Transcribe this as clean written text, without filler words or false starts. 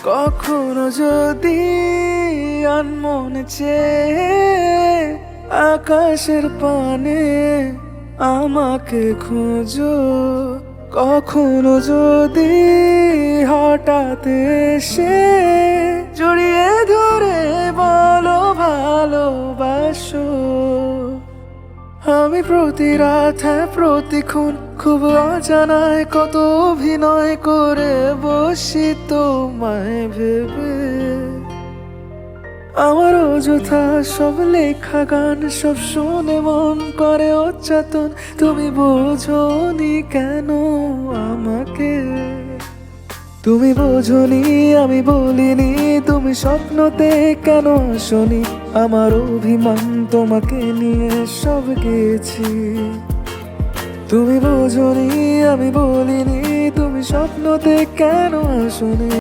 কখনো যদি আনমনে চেয়ে আকাশের পানে আমাকে খোঁজো, কখনো যদি হঠাৎ এসে জড়িয়ে ধরে বলো ভালোবাসো। আমি প্রতি রাত প্রতিক্ষণ খুব অজানায় কত অভিনয় করে বসি তোমায় ভেবে। আমার অযথা সব লেখা গান সব শুনে মন করে উচ্চাতন, তুমি বোঝোনি কেন আমাকে। তুমি বোঝোনি আমি বলিনি, তুমি স্বপ্নতে কেন আসনি। আমার অভিমান তোমাকে নিয়ে সব গেছি। তুমি বোঝোনি আমি বলিনি, তুমি স্বপ্নতে কেন আসনি।